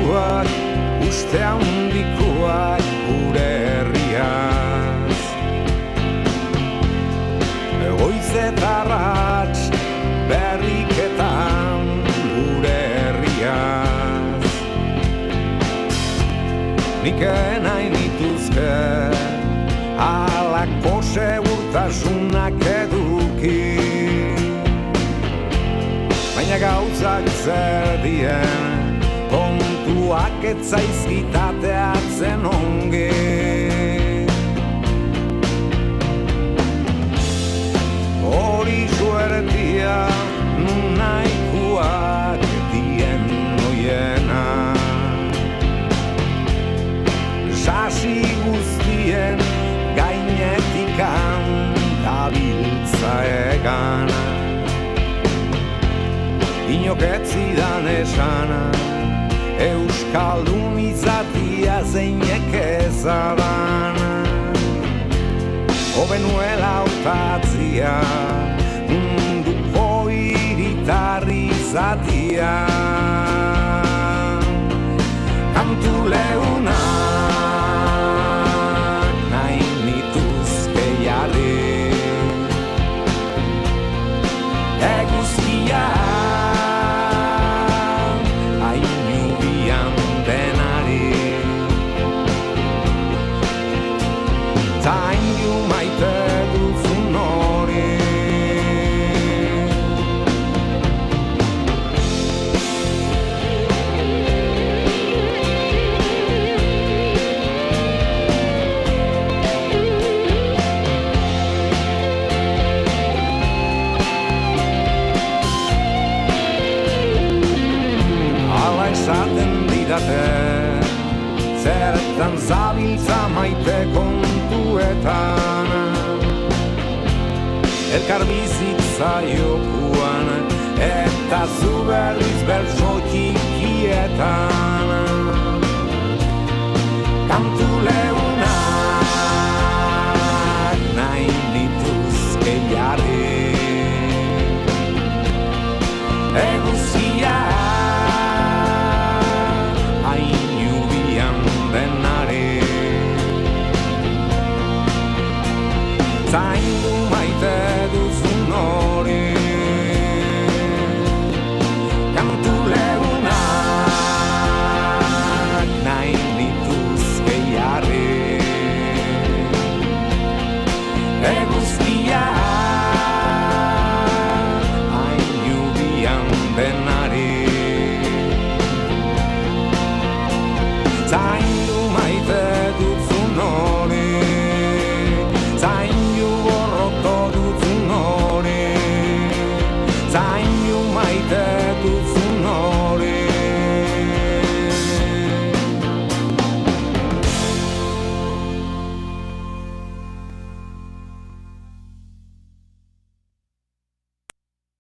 kantuak uste handikoak gure herriaz. Goiz eta arrats berriketan gure herriaz. Nik nahi nituzke halako segurtasunak eduki, baina gauzak zer dien kontuak ez zaizkitateatzen ongi. Hori suertia nun nahikoak dien noiena, sasi guztien gainetikan dabiltza egan. Inok ez zidan esana euskaldun izatia zeinek ezadan, hobenuela hautatzia munduko hiritarri izatia. Kantu leunak nahi nituzke jarri, eguzkia ainubian denari, zain du maite duzun hori. Esaten didate zertan zabiltza maite kontuetan, elkar bizitza jokuan eta zu berriz bertso txikietan. Kantu leunak nahi nituzke jarri, eguzkia zain du maite duzun hori. Kantu leunak nahi nituzke jarri, eguzkia ainubian denari. Zain